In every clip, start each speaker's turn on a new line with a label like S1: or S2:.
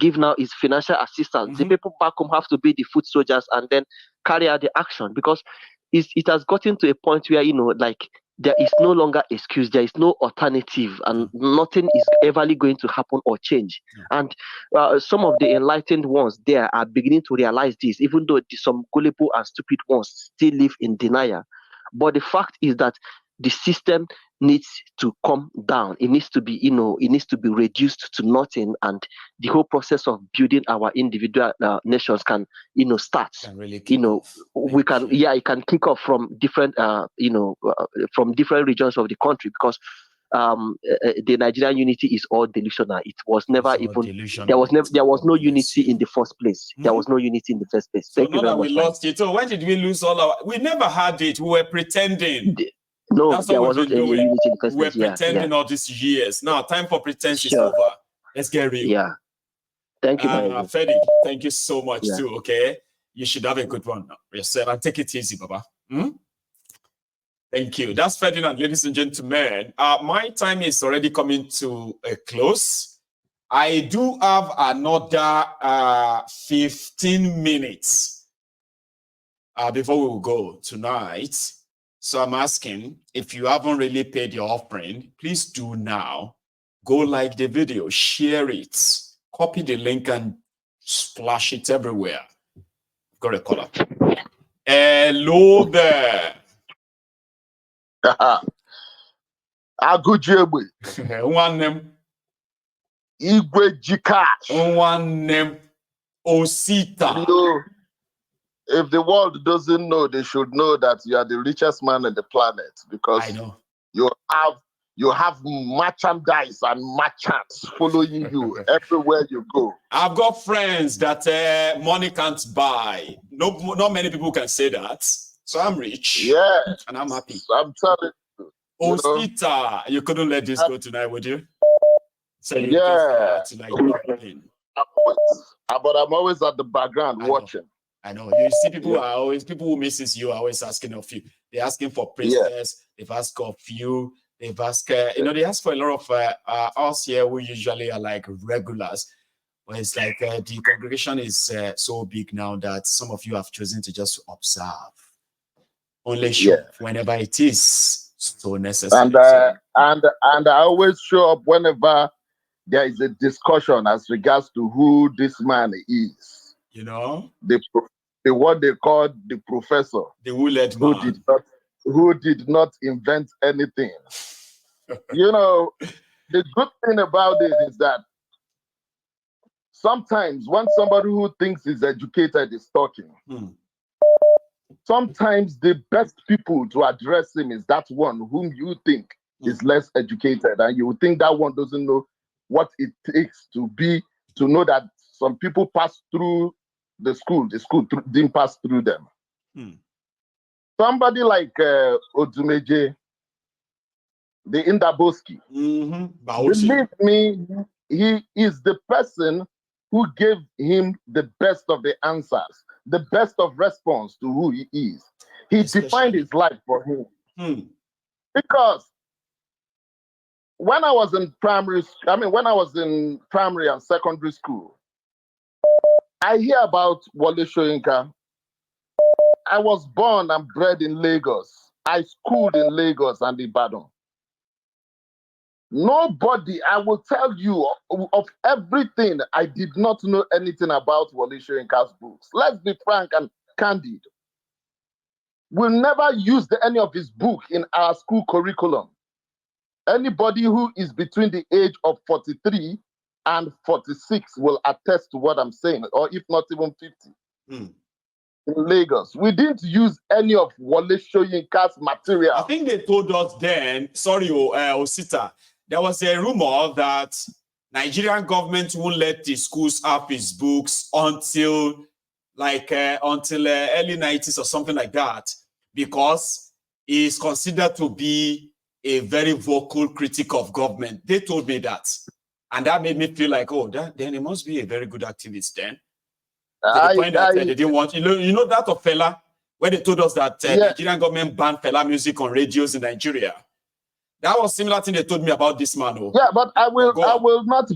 S1: give now is financial assistance. The people back home have to be the foot soldiers and then carry out the action, because it has gotten to a point where, like, there is no longer excuse, there is no alternative, and nothing is everly going to happen or change. And some of the enlightened ones there are beginning to realize this, even though some gullible and stupid ones still live in denial. But the fact is that the system needs to come down. It needs to be, it needs to be reduced to nothing, and the whole process of building our individual nations can, start.
S2: Can really
S1: we can, it can kick off from different, from different regions of the country, because the Nigerian unity is all delusional. It was never there was no unity in the first place. There was no unity in the first place.
S2: So now that we lost it, so when did we lose all our? We never had it. We were pretending.
S1: No, there wasn't any unity in the first place.
S2: We were pretending all these years. Now time for pretense is over. Let's get real.
S1: Yeah. Thank you,
S2: Fedi. Thank you so much too. Okay, you should have a good one now yourself, and take it easy, Baba. Thank you. That's Ferdinand, ladies and gentlemen. My time is already coming to a close. I do have another 15 minutes before we will go tonight. So I'm asking, if you haven't really paid your offering, please do now. Go like the video, share it, copy the link and splash it everywhere. Got a caller. Hello there.
S3: Agujebwe.
S2: One name.
S3: Igwe Jikash.
S2: One name. Osita.
S3: If the world doesn't know, they should know that you are the richest man on the planet, because
S2: I know
S3: you have merchandise and merchants following you everywhere you go.
S2: I've got friends that money can't buy. Not many people can say that. So I'm rich.
S3: Yeah.
S2: And I'm happy.
S3: I'm telling you.
S2: Osita, you couldn't let this go tonight, would you? So you
S3: just
S2: but
S3: I'm always at the background watching.
S2: I know. You see, people who misses you are always asking of you. They're asking for prayers. They've asked of you. They've asked, they ask for a lot of us here who usually are like regulars. But it's like the congregation is so big now that some of you have chosen to just observe. Only show up whenever it is so necessary.
S3: And I always show up whenever there is a discussion as regards to who this man is. The what they call the professor,
S2: the wooled man,
S3: who did not invent anything. The good thing about it is that sometimes when somebody who thinks is educated is talking, sometimes the best people to address him is that one whom you think is less educated, and you think that one doesn't know what it takes to know that some people pass through the school didn't pass through them. Somebody like Odumeje, the Indaboski, believe me, he is the person who gave him the best of the answers, the best of response to who he is. He defined his life for him. Because when I was in primary and secondary school, I hear about Wole Soyinka. I was born and bred in Lagos. I schooled in Lagos and Ibadan. Nobody, I will tell you, of everything, I did not know anything about Wole Soyinka's books. Let's be frank and candid. We never used any of his book in our school curriculum. Anybody who is between the age of 43 and 46 will attest to what I'm saying, or if not even 50. In Lagos, we didn't use any of Wole Soyinka's material.
S2: I think they told us then, Osita, there was a rumor that Nigerian government won't let the schools have his books until early 90s or something like that, because he is considered to be a very vocal critic of government. They told me that. And that made me feel like, then he must be a very good activist then. To the point that they didn't want, that of Fela, where they told us that Nigerian government banned Fela music on radios in Nigeria. That was similar thing they told me about this man.
S3: Yeah, but I will not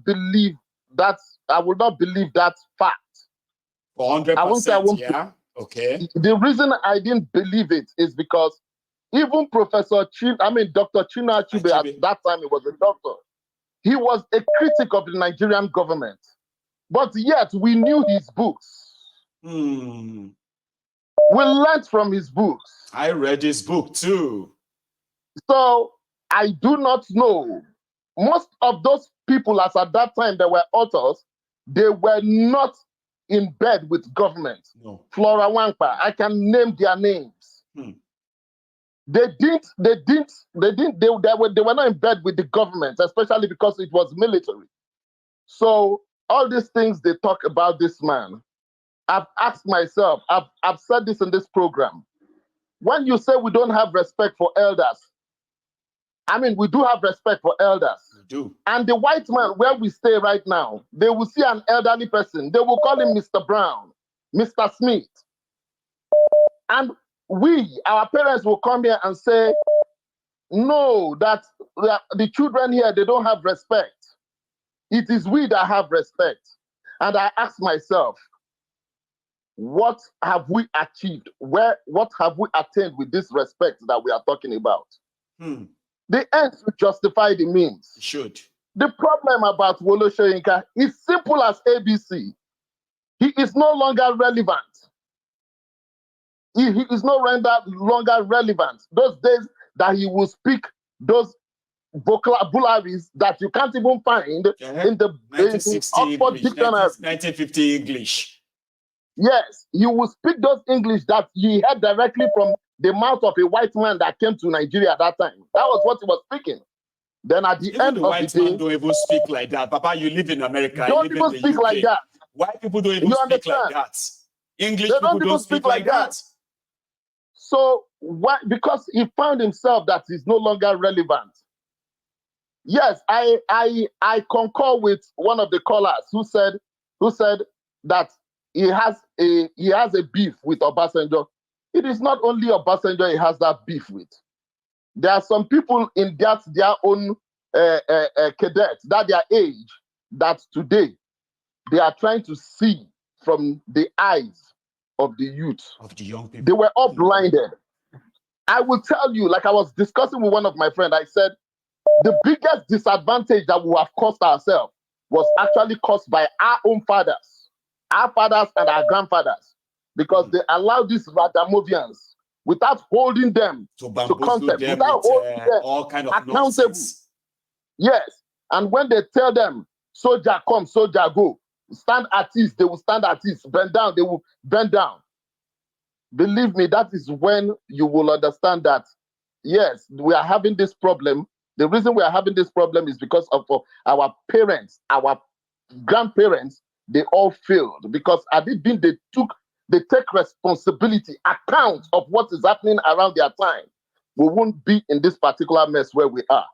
S3: believe I will not believe that fact.
S2: 100%, yeah. Okay.
S3: The reason I didn't believe it is because even Dr. Chinua Achebe, at that time he was a doctor, he was a critic of the Nigerian government. But yet we knew his books. We learned from his books.
S2: I read his book too.
S3: So I do not know. Most of those people, as at that time, they were authors, they were not in bed with government.
S2: No.
S3: Flora Wangpa, I can name their names. They were not in bed with the government, especially because it was military. So all these things they talk about this man, I've asked myself, I've said this in this program. When you say we don't have respect for elders, I mean, we do have respect for elders.
S2: We do. And
S3: the white man, where we stay right now, they will see an elderly person. They will call him Mr. Brown, Mr. Smith. And our parents will come here and say, no, that the children here, they don't have respect. It is we that have respect. And I ask myself, what have we achieved? What have we attained with this respect that we are talking about? The ends should justify the means.
S2: It should.
S3: The problem about Wole Soyinka is simple as ABC. He is no longer relevant. He is no longer relevant. Those days that he will speak those vocabularies that you can't even find in the Oxford Dictionary.
S2: 1950 English.
S3: Yes, he will speak those English that he heard directly from the mouth of a white man that came to Nigeria at that time. That was what he was speaking. Then at the end of the
S2: white man don't even speak like that. Papa, you live in America.
S3: Don't even speak like that.
S2: White people don't even speak like that. English people don't speak like that.
S3: So why? Because he found himself that he's no longer relevant. Yes, I concur with one of the callers who said that he has a beef with Obasanjo. It is not only Obasanjo he has that beef with. There are some people in their own cadets, that their age, that today they are trying to see from the eyes of the youth.
S2: Of the young people.
S3: They were all blinded. I will tell you, like I was discussing with one of my friends, I said, the biggest disadvantage that we have caused ourselves was actually caused by our own fathers. Our fathers and our grandfathers, because they allowed these Radamovians without holding them to concept, without holding them
S2: all kind of
S3: accountable.
S2: nonsense.
S3: Yes, and when they tell them, soldier come, soldier go, stand at ease, they will stand at ease, bend down, they will bend down. Believe me, that is when you will understand that, yes, we are having this problem. The reason we are having this problem is because of our parents, our grandparents, they all failed, because had it been they take responsibility, account of what is happening around their time, we won't be in this particular mess where we are.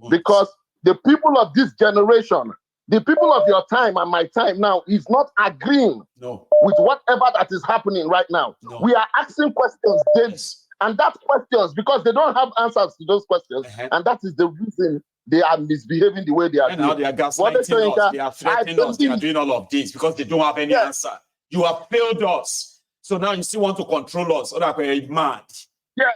S3: Because the people of this generation, the people of your time and my time now is not agreeing with whatever that is happening right now. We are asking questions daily, and that's questions because they don't have answers to those questions, and that is the reason they are misbehaving the way they are.
S2: And now they are gaslighting us, they are threatening us, they are doing all of this because they don't have any answer. You have failed us. So now you still want to control us. Or we're mad.
S3: Yes.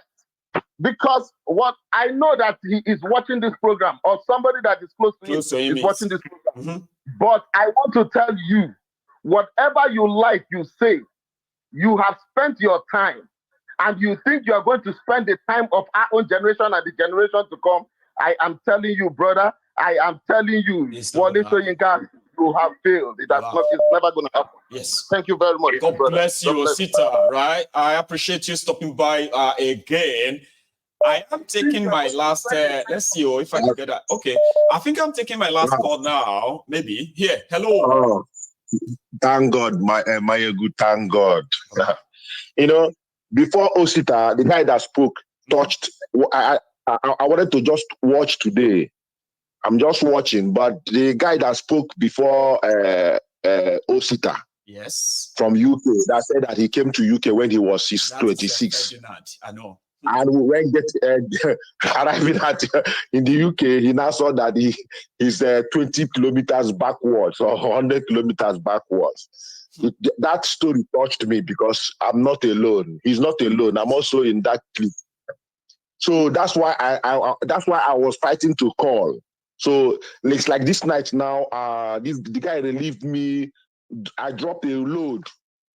S3: Because what I know that he is watching this program, or somebody that is close to him is watching this program. But I want to tell you, whatever you like, you say, you have spent your time, and you think you are going to spend the time of our own generation and the generation to come. I am telling you, brother, I am telling you, Wole Soyinka, you have failed. It's never going to happen.
S2: Yes.
S3: Thank you very much.
S2: God bless you, Osita, right? I appreciate you stopping by again. I am taking my last, let's see if I can get that. Okay. I think I'm taking my last call now. Maybe. Here. Hello.
S4: Oh, thank God, my good, thank God. You know, before Osita, the guy that spoke, touched, I wanted to just watch today. I'm just watching, but the guy that spoke before Osita,
S2: yes,
S4: from UK, that said that he came to UK when he was 26.
S2: I know.
S4: And when arriving at in the UK, he now saw that he's 20 kilometers backwards or 100 kilometers backwards. That story touched me because I'm not alone. He's not alone. I'm also in that clique. So that's why I was fighting to call. So it's like this night now. The guy relieved me. I dropped a load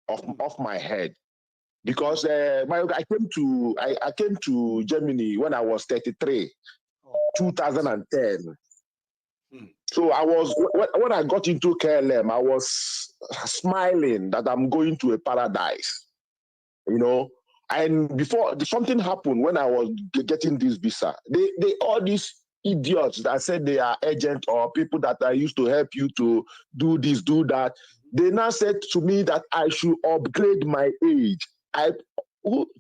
S4: off my head. Because I came to Germany when I was 33, 2010. So when I got into KLM, I was smiling that I'm going to a paradise, you know. And before something happened when I was getting this visa, they all these idiots that said they are agents or people that are used to help you to do this, do that. They now said to me that I should upgrade my age.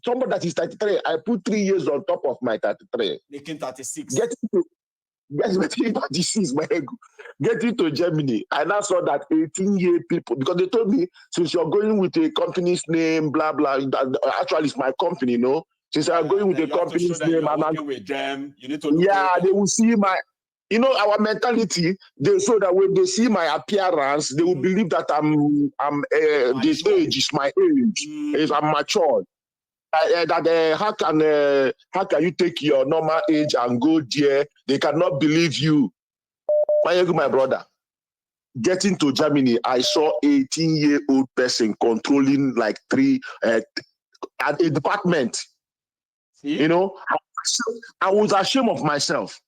S4: Somebody that is 33, I put 3 years on top of my 33.
S2: Making 36.
S4: Getting 36, my ego. Getting to Germany. I now saw that 18-year people, because they told me, since you're going with a company's name, blah, blah, actually it's my company, you know. Since I'm going with a company's name,
S2: I'm working with them, you need to look
S4: they will see my, you know, our mentality, so that when they see my appearance, they will believe that this age is my age, I'm mature. How can you take your normal age and go there? They cannot believe you. My brother, getting to Germany, I saw 18-year-old person controlling like a department. See? You know, I was ashamed of myself.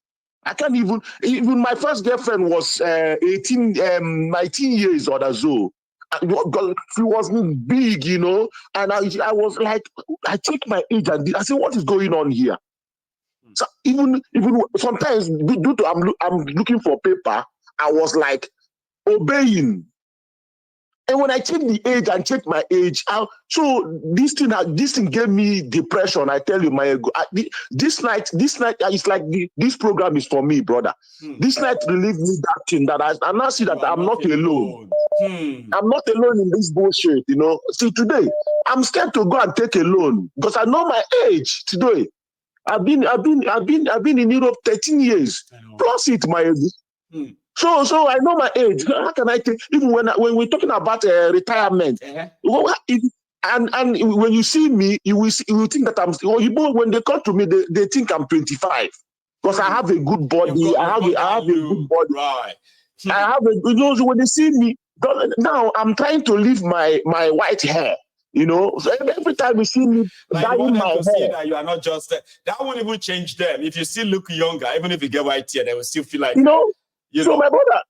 S4: I can't even my first girlfriend was 19 years or so. She wasn't big, you know, and I was like, I checked my age and I said, what is going on here? So even sometimes due to I'm looking for paper, I was like obeying. And when I checked the age and checked my age, so this thing gave me depression. I tell you, my ego. This night, it's like this program is for me, brother. This night relieved me that thing that I now see that I'm not alone. I'm not alone in this bullshit, you know. See, today I'm scared to go and take a loan because I know my age today. I've been in Europe 13 years. Plus it, my ego. So I know my age. How can I take, even when we're talking about retirement? And when you see me, you will think that I'm. When they come to me, they think I'm 25 because I have a good body. I have a good body.
S2: Right.
S4: I have a. You know, so when they see me, now I'm trying to leave my white hair. You know, so every time you see me dyeing my hair,
S2: see that you are not just that won't even change them. If you still look younger, even if you get white hair, they will still feel like
S4: you know.
S2: My
S4: brother,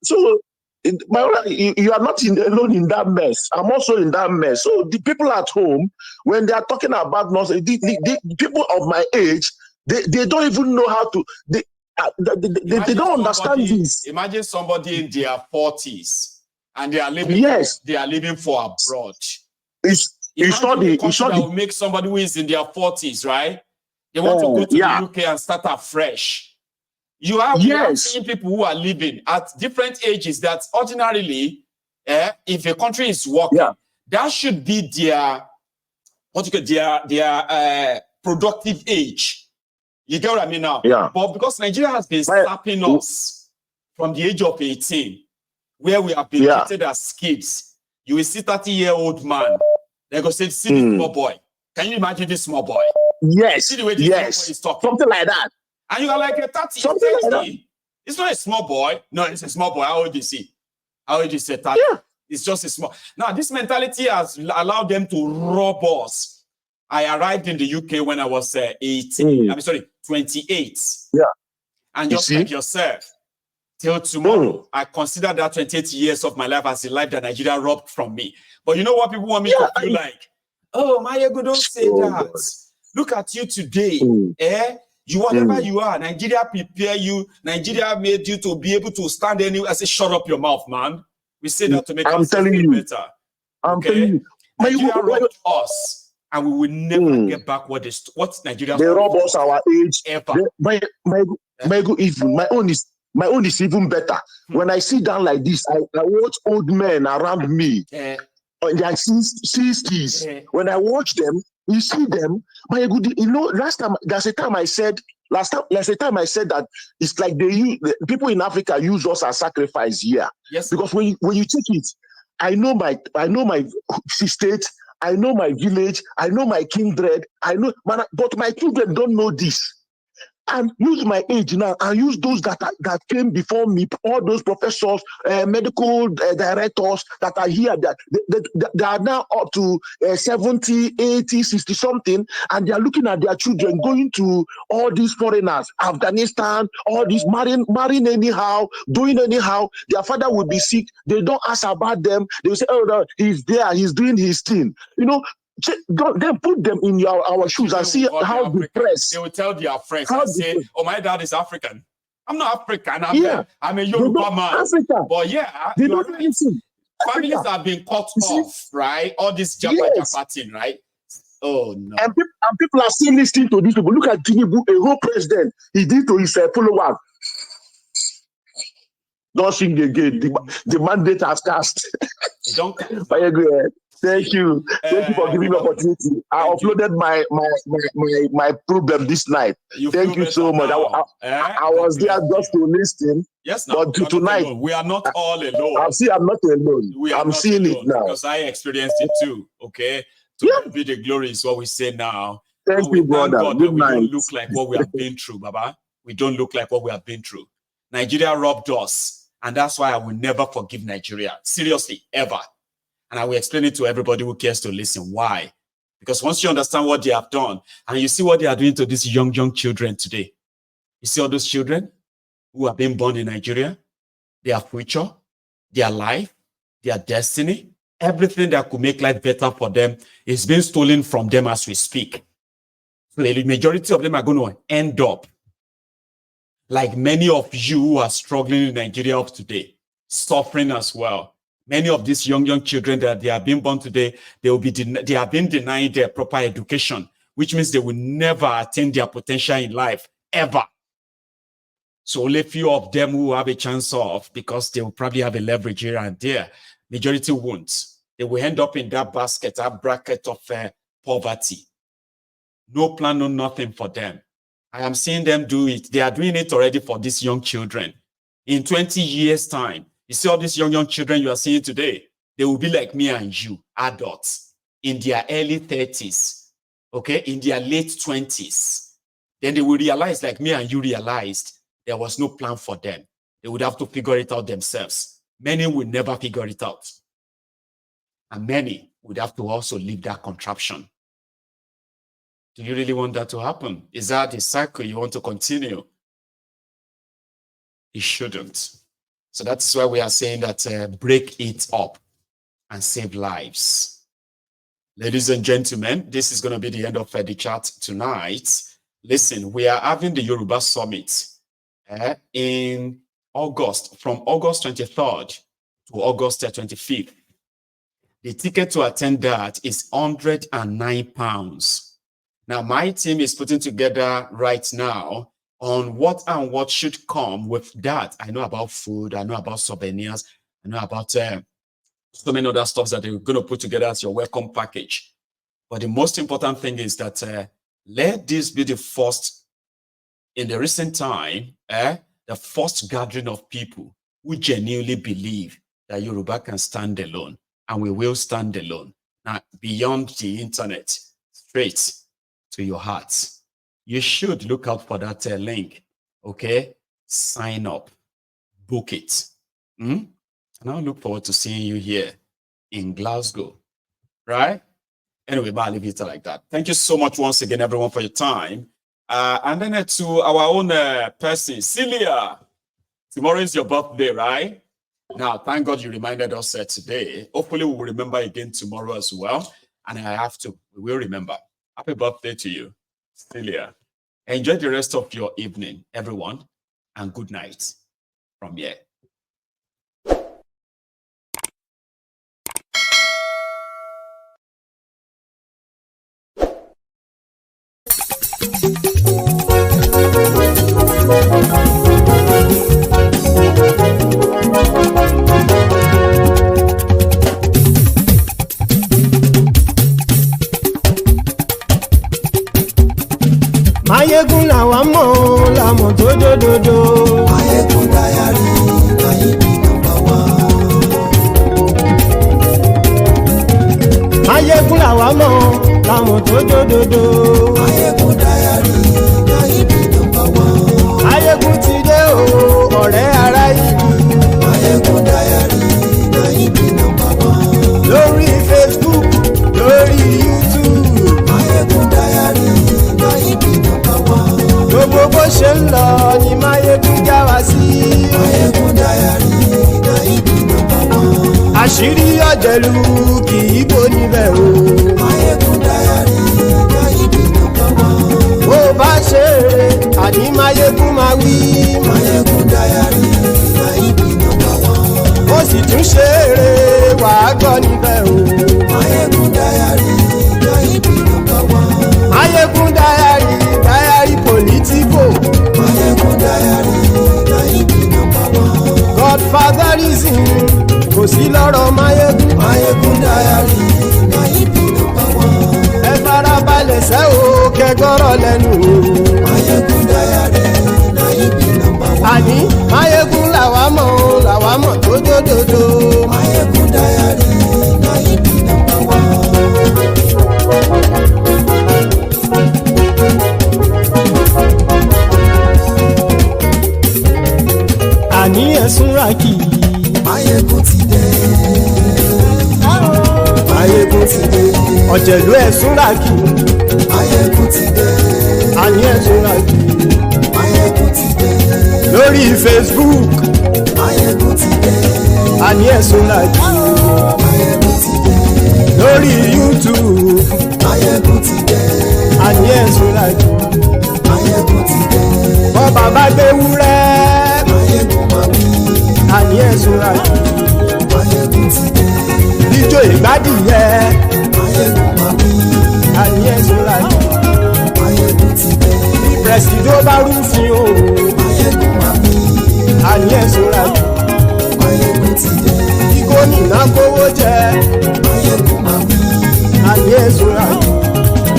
S4: you are not alone in that mess. I'm also in that mess. So the people at home, when they are talking about nonsense, the people of my age, they don't even know how to. They don't understand this.
S2: Imagine somebody in their 40s and they are living.
S4: Yes,
S2: they are living for abroad.
S4: It's not
S2: that will make somebody who is in their 40s, right? They want to go to the UK and start afresh. You have seen people who are living at different ages that ordinarily, if a country is working, that should be their productive age. You get what I mean now?
S4: Yeah.
S2: But because Nigeria has been slapping us from the age of 18, where we have been treated as kids, you will see 30-year-old man. They go say, see this small boy. Can you imagine this small boy?
S4: Yes.
S2: See the way this small boy is talking.
S4: Something like that.
S2: And you are like a 30,
S4: something
S2: 60.
S4: Like that.
S2: It's not a small boy. No, it's a small boy. How old is he? How old is he? 30?
S4: Yeah.
S2: It's just a small. Now, this mentality has allowed them to rob us. I arrived in the UK when I was 18. I'm sorry, 28.
S4: Yeah.
S2: And just like yourself, till tomorrow, I consider that 28 years of my life as the life that Nigeria robbed from me. But you know what people want me to feel like? Oh, Mayego, don't say that. God. Look at you today. You whatever you are, Nigeria prepare you. Nigeria made you to be able to stand anywhere. I say, shut up your mouth, man. We say that to make us feel better.
S4: I'm telling you.
S2: Nigeria robbed us, and we will never get back what Nigeria.
S4: They rob us our age.
S2: Ever.
S4: My own is even better. When I sit down like this, I watch old men around me in their 60s. When I watch them, You see them, my good. You know, last time I said that it's like people in Africa use us as sacrifice here.
S2: Yes.
S4: Because when you take it, I know my state, I know my village, I know my kindred, but my children don't know this. And use my age now, and use those that came before me, all those professors, medical directors that are here, they are now up to 70, 80, 60 something, and they are looking at their children going to all these foreigners, Afghanistan, all these marrying anyhow, doing anyhow. Their father will be sick. They don't ask about them. They will say, oh, no, he's there, he's doing his thing. You know, then put them in our shoes and see how depressed.
S2: They will tell their friends and say, "Oh, my dad is African. I'm not African. I'm a Yoruba man."
S4: Africa.
S2: But yeah,
S4: they don't do anything.
S2: Families have been cut off, right? All this Japa thing, right? Oh no.
S4: And people are still listening to these people. Look at Tinubu, a whole president. He did to his followers. Don't sing again. The mandate has cast.
S2: Don't.
S4: Thank you. Thank you for giving me the opportunity. I uploaded my problem this night. Thank you so much. I was there just to listen.
S2: Yes,
S4: but tonight
S2: we are not all alone.
S4: I'm not alone. I'm seeing it now
S2: because I experienced it too. Okay, to be the glory is what we say now.
S4: Thank you, brother. Good night.
S2: We don't look like what we have been through, Baba. We don't look like what we have been through. Nigeria robbed us, and that's why I will never forgive Nigeria. Seriously, ever. And I will explain it to everybody who cares to listen. Why? Because once you understand what they have done, and you see what they are doing to these young children today, you see all those children who are being born in Nigeria, their future, their life, their destiny, everything that could make life better for them is being stolen from them as we speak. So the majority of them are going to end up like many of you who are struggling in Nigeria of today, suffering as well. Many of these young children that they are being born today, they have been denied their proper education, which means they will never attain their potential in life, ever. So only few of them who have a chance of, because they will probably have a leverage here and there. Majority won't. They will end up in that basket, that bracket of poverty. No plan, no nothing for them. I am seeing them do it. They are doing it already for these young children. In 20 years' time, you see all these young children you are seeing today, they will be like me and you, adults, in their early 30s, okay, in their late 20s. Then they will realize, like me and you realized, there was no plan for them. They would have to figure it out themselves. Many will never figure it out. And many would have to also leave that contraption. Do you really want that to happen? Is that the cycle you want to continue? It shouldn't. So that's why we are saying that break it up and save lives. Ladies and gentlemen, this is going to be the end of the chat tonight. Listen, we are having the Yoruba Summit in August, from August 23rd to August 25th. The ticket to attend that is £109. Now, my team is putting together right now on what should come with that. I know about food, I know about souvenirs, I know about so many other stuff that they're going to put together as your welcome package. But the most important thing is that let this be the first, in the recent time, the first gathering of people who genuinely believe that Yoruba can stand alone, and we will stand alone. Now, beyond the internet, straight to your hearts. You should look out for that link, okay? Sign up, book it. And I'll look forward to seeing you here in Glasgow, right? Anyway, I'll leave it like that. Thank you so much once again, everyone, for your time. And then to our own person, Celia, tomorrow is your birthday, right? Now, thank God you reminded us today. Hopefully, we will remember again tomorrow as well. And we will remember. Happy birthday to you, Celia. Enjoy the rest of your evening, everyone, and good night from here.
S5: mọ̀ láwọn tó jódodo.
S6: Máyégún Diary Náíbì nọ́mbà 1.
S5: Máyégún ti dé o ọ̀rẹ́ ará ìlú.
S6: Máyégún Diary Náíbì nọ́mbà 1.
S5: Lórí Facebook lórí YouTube.
S6: Máyégún Diary Náíbì nọ́mbà 1.
S5: Gbogbo bó ṣe ń lọ ni Máyégún já wa sí.
S6: Máyégún Diary Náíbì nọ́mbà 1.
S5: Àṣírí ọ̀jẹ̀lú kì í bò níbẹ̀ o.
S6: Máyégún Diary Náíbì nọ́mbà 1.
S5: Bó bá ṣe eré àní Máyégún máa wí.
S6: Máyégún Diary Náíbì nọ́mbà 1.
S5: Ó sì tún ṣe eré wàá gbọ́ níbẹ̀ o.
S6: Máyégún Diary Náíbì nọ́mbà 1.
S5: Máyégún Diary politico.
S6: Máyégún Diary Náíbì nọ́mbà 1.
S5: Godfatherism kò sí lọ́rọ̀ Máyégún.
S6: Máyégún Diary Náíbì nọ́mbà 1.
S5: Ẹ farabalẹ̀ sẹ́ o kẹgọ́rọ̀ lẹ́nu o.
S6: Máyégún Diary Náíbì nọ́mbà 1.
S5: Àní Máyégún làwa mọ̀ tó dódòdó.
S6: Máyégún Diary Náíbì nọ́mbà 1.
S5: Àní ẹ̀sùn ràkì.
S6: Máyégún ti dé. Máyégún ti dé.
S5: Ọ̀jẹ̀lú ẹ̀sùn ràkì.
S6: Máyégún ti dé.
S5: Àní ẹ̀sùn ràkì.
S6: Máyégún ti dé.
S5: Lórí Facebook.
S6: Máyégún ti dé.
S5: Àní ẹ̀sùn ràkì.
S6: Máyégún ti dé.
S5: Lórí YouTube.
S6: Máyégún ti dé.
S5: Àní ẹ̀sùn ràkì.
S6: Máyégún ti dé.
S5: Bọ́ bàbá gbé wúrẹ́.
S6: Máyégún máa wí.
S5: Àní ẹ̀sùn ràkì.
S6: Máyégún ti dé.
S5: Ijó ìgbádìyẹ.
S6: Máyégún máa wí.
S5: Àní ẹ̀sùn ràkì.
S6: Máyégún ti dé.
S5: Prẹ̀sìdó bá rúfin o.
S6: Máyégún máa wí.
S5: Àní ẹ̀sùn ràkì.
S6: Máyégún ti dé.
S5: Kí gómìnà kówó jẹ.
S6: Máyégún máa wí.
S5: Àní ẹ̀sùn ràkì.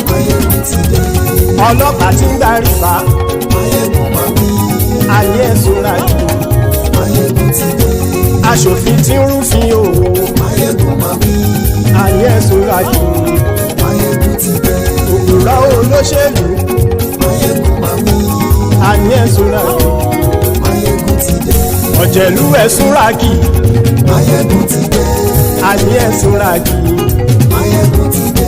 S6: Máyégún ti dé.
S5: Ọlọ́pàá tí ń darí bá.
S6: Máyégún máa wí.
S5: Àní ẹ̀sùn ràkì.
S6: Máyégún ti dé.
S5: Aṣòfin tí ń rúfin o.
S6: Máyégún máa wí.
S5: Àní ẹ̀sùn ràkì.
S6: Máyégún ti dé.
S5: Òpùrọ́ olóṣèlú.
S6: Máyégún máa wí.
S5: Àní ẹ̀sùn ràkì.
S6: Máyégún ti dé.
S5: Ọ̀jẹ̀lú ẹ̀sùn ràkì.
S6: Máyégún ti dé.
S5: Àní ẹ̀sùn ràkì.
S6: Máyégún ti dé.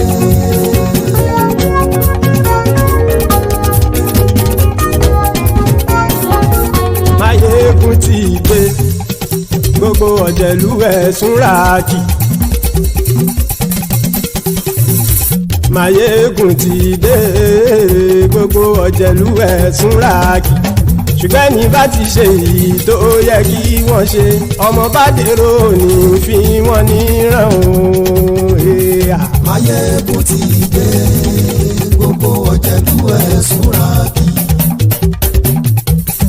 S5: Máyégún ti dé. Gbogbo ọ̀jẹ̀lú ẹ̀sùn ràkì. Máyégún ti dé. Gbogbo ọ̀jẹ̀lú ẹ̀sùn ràkì. Ṣùgbọ́n ní bá ti ṣe èyí tó yẹ kí wọ́n ṣe, ọmọ bá dèrò ní fi wọ́n níran o.
S6: Máyégún ti dé. Gbogbo ọ̀jẹ̀lú ẹ̀sùn ràkì.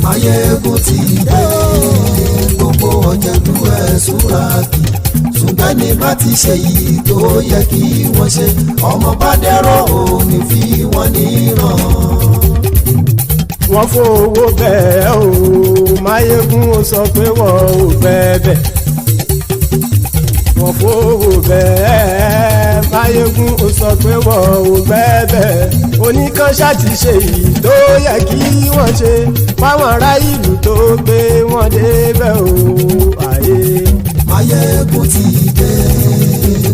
S6: Máyégún ti dé. Gbogbo ọ̀jẹ̀lú ẹ̀sùn ràkì. Ṣùgbọ́n ní bá ti ṣe èyí tó yẹ kí wọ́n ṣe, ọmọ bá dèrò ní fi wọ́n níran.
S5: Wọ́n fowó bẹ́ẹ̀ o, Máyégún ó sọ pé wọ́n ò fẹ́ bẹ̀. Wọ́n fowó bẹ́ẹ̀, Máyégún ó sọ pé wọ́n ò fẹ́ bẹ̀. Oníkanṣá ti ṣe èyí tó yẹ kí wọ́n ṣe, fáwọn ará ìlú tó gbé wọn débẹ̀ o. Àyè.
S6: Máyégún ti dé.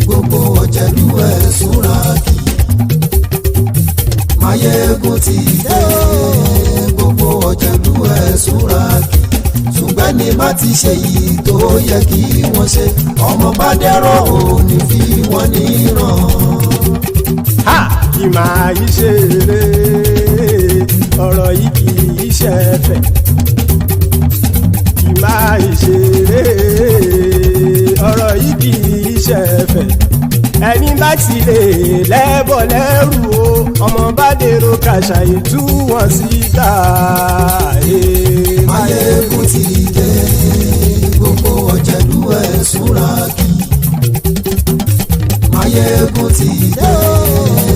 S6: Gbogbo ọ̀jẹ̀lú ẹ̀sùn ràkì. Máyégún ti dé. Gbogbo ọ̀jẹ̀lú ẹ̀sùn ràkì. Ṣùgbọ́n ní má ti ṣe yìí tó yẹ kí wọ́n ṣe, ọmọ bá dẹ́rọ̀ ò ní fi wọ́n níran.
S5: Ha! Kì máa yí ṣe eré, ọ̀rọ̀ yìí kì í ṣe ẹ̀fẹ̀. Kì máa yí ṣe eré, ọ̀rọ̀ yìí kì í ṣe ẹ̀fẹ̀. Ẹni bá ti lè lẹ́bọ̀ lẹ́rù o, ọmọ bá dèrò kàṣàyè tú wọn síta.
S6: Máyégún ti dé. Gbogbo ọ̀jẹ̀lú ẹ̀sùn ràkì. Máyégún ti dé.